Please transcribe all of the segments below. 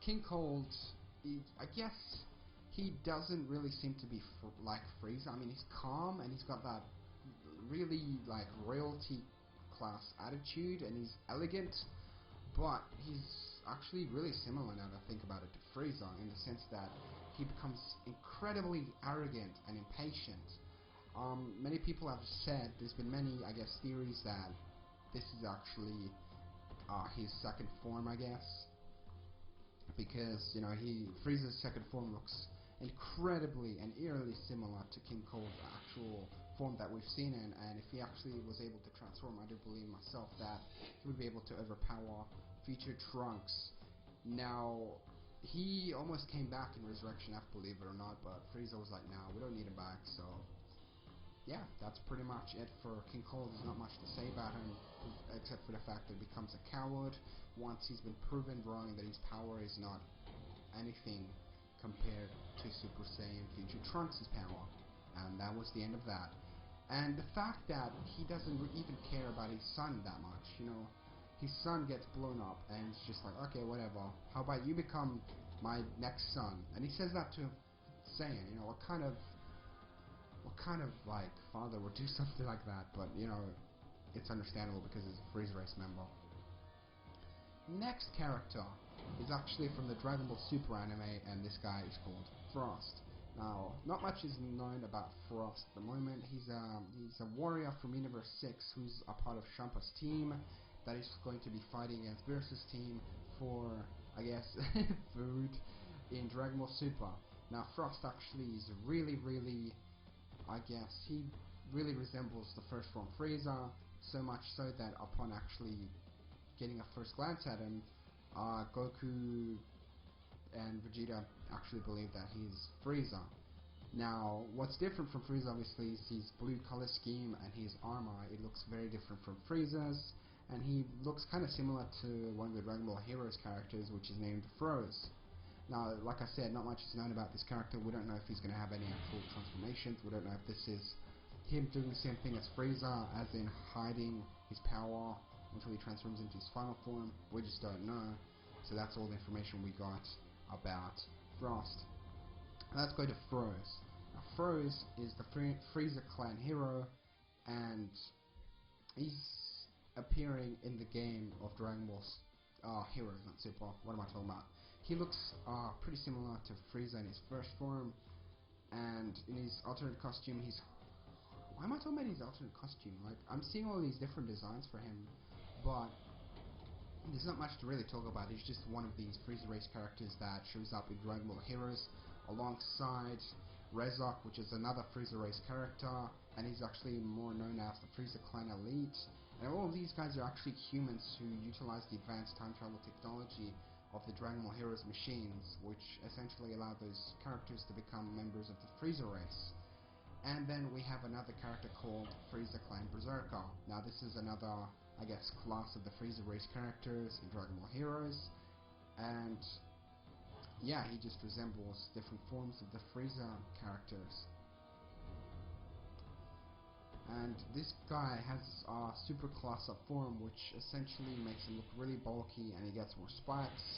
King Cold, I guess he doesn't really seem to be like Frieza. I mean, he's calm and he's got that really like royalty class attitude, and he's elegant, but he's actually really similar, now that I think about it, to Frieza, in the sense that he becomes incredibly arrogant and impatient. Many people have said, there's been many, I guess, theories that this is actually his second form, I guess, because, you know, Frieza's second form looks incredibly and eerily similar to King Cold's actual form that we've seen in, and if he actually was able to transform, I do believe myself that he would be able to overpower future Trunks. Now, he almost came back in Resurrection F, believe it or not, but Frieza was like, nah, we don't need him back, so yeah, that's pretty much it for King Cold. There's not much to say about him, except for the fact that he becomes a coward once he's been proven wrong that his power is not anything compared to Super Saiyan Future Trunks' power. And that was the end of that. And the fact that he doesn't even care about his son that much, you know, his son gets blown up and it's just like, okay, whatever, how about you become my next son? And he says that to Saiyan, you know, what kind of like father would do something like that? But you know, it's understandable because he's a Frieza race member. Next character is actually from the Dragon Ball Super anime, and this guy is called Frost. Now, not much is known about Frost at the moment. He's a warrior from Universe 6 who's a part of Shampa's team that is going to be fighting against Beerus's team for, I guess, food in Dragon Ball Super. Now, Frost actually is really, I guess, he really resembles the first form Frieza, so much so that upon actually getting a first glance at him, Goku and Vegeta actually believe that he's Frieza. Now, what's different from Frieza, obviously, is his blue color scheme and his armor. It looks very different from Frieza's, and he looks kind of similar to one of the Dragon Ball Heroes characters, which is named Froze. Now, like I said, not much is known about this character. We don't know if he's going to have any actual transformations. We don't know if this is him doing the same thing as Frieza, as in hiding his power until he transforms into his final form. We just don't know. So that's all the information we got about Frost. Let's go to Froze. Now, Froze is the Frieza clan hero, and he's appearing in the game of Dragon Ball Heroes, not Super. What am I talking about? He looks pretty similar to Frieza in his first form, and in his alternate costume, why am I talking about his alternate costume? Like, I'm seeing all these different designs for him, but there's not much to really talk about. He's just one of these Frieza race characters that shows up in Dragon Ball Heroes alongside Rezok, which is another Frieza race character, and he's actually more known as the Frieza Clan Elite. And all of these guys are actually humans who utilize the advanced time travel technology of the Dragon Ball Heroes machines, which essentially allow those characters to become members of the Frieza race. And then we have another character called Frieza Clan Berserker. Now, this is another, I guess, class of the Frieza race characters in Dragon Ball Heroes, and yeah, he just resembles different forms of the Frieza characters. And this guy has a super class up form, which essentially makes him look really bulky, and he gets more spikes.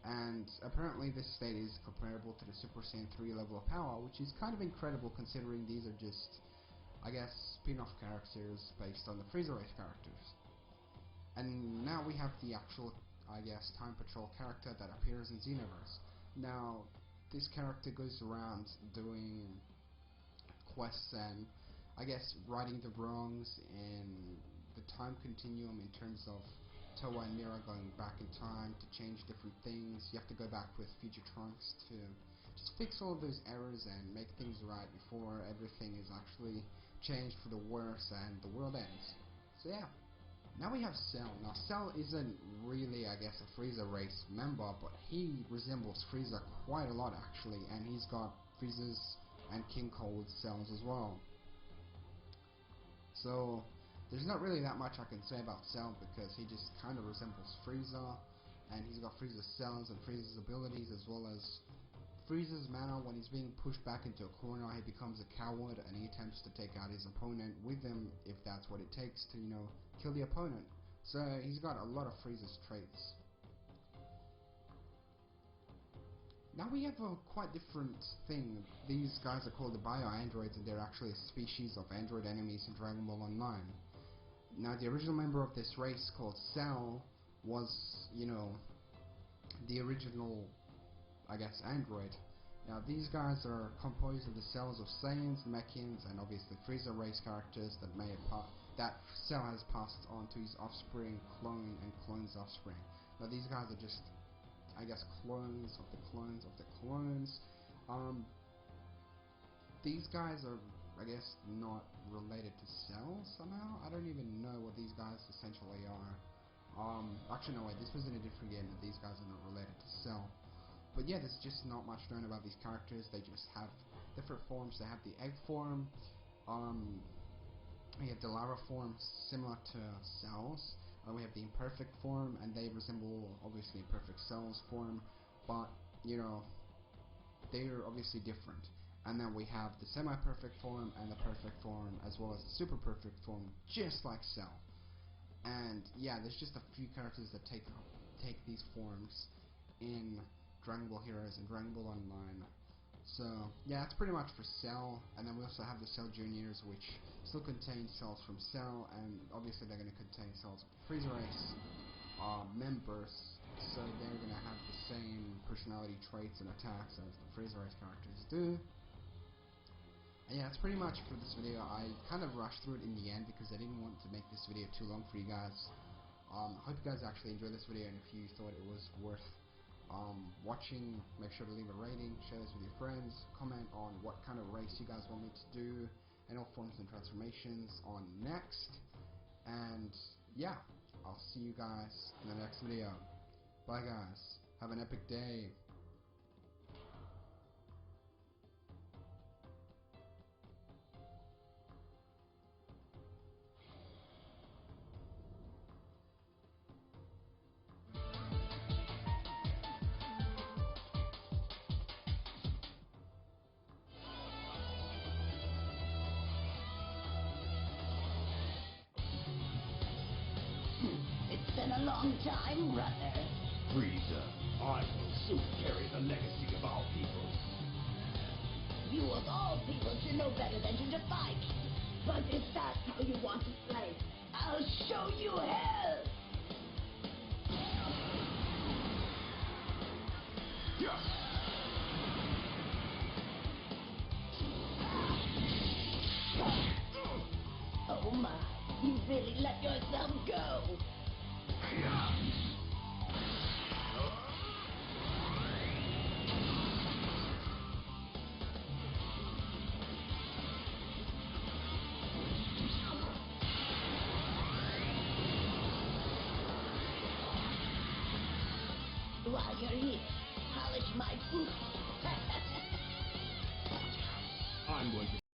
And apparently this state is comparable to the Super Saiyan 3 level of power, which is kind of incredible considering these are just, I guess, spin-off characters based on the Frieza race characters. And now we have the actual, I guess, Time Patrol character that appears in Xenoverse. Now, this character goes around doing quests and, I guess, righting the wrongs in the time continuum in terms of Towa and Mira going back in time to change different things. You have to go back with future Trunks to just fix all of those errors and make things right before everything is actually changed for the worse and the world ends. So yeah. Now we have Cell. Now Cell isn't really, I guess, a Frieza race member, but he resembles Frieza quite a lot actually, and he's got Frieza's and King Cold's cells as well. So there's not really that much I can say about Cell because he just kind of resembles Frieza, and he's got Frieza's cells and Frieza's abilities, as well as Frieza's manner. When he's being pushed back into a corner, he becomes a coward and he attempts to take out his opponent with him if that's what it takes to, you know, kill the opponent. So he's got a lot of Frieza's traits. Now we have a quite different thing. These guys are called the Bio-Androids, and they're actually a species of android enemies in Dragon Ball Online. Now the original member of this race, called Cell, was, you know, the original, I guess, android. Now these guys are composed of the cells of Saiyans, Namekians, and obviously Frieza race characters that that Cell has passed on to his offspring, clone, and clone's offspring. Now these guys are just, I guess, clones of the clones of the clones. These guys are, I guess, not related to Cell somehow. I don't even know what these guys essentially are. Actually no, wait, this was in a different game, and these guys are not related to Cell. But yeah, there's just not much known about these characters. They just have different forms. They have the egg form, we have the larva form similar to Cell's. We have the imperfect form, and they resemble obviously imperfect Cell's form, but you know, they're obviously different. And then we have the semi-perfect form and the perfect form, as well as the super perfect form, just like Cell. And yeah, there's just a few characters that take these forms in Dragon Ball Heroes and Dragon Ball Online. So yeah, that's pretty much for Cell. And then we also have the Cell Juniors, which still contain cells from Cell, and obviously they're going to contain cells of the Frieza race members, so they're going to have the same personality traits and attacks as the Frieza race characters do. And yeah, that's pretty much for this video. I kind of rushed through it in the end because I didn't want to make this video too long for you guys. I hope you guys actually enjoyed this video, and if you thought it was worth watching, make sure to leave a rating, share this with your friends, comment on what kind of race you guys want me to do, and all forms and transformations on next. And yeah, I'll see you guys in the next video. Bye guys, have an epic day. It's been a long time, brother. Frieza, I will soon carry the legacy of our people. You of all people should know better than to defy me. But if that's how you want to play, I'll show you hell! Yeah. Oh my, you really let yourself go! While you're here, polish my boots. I'm going to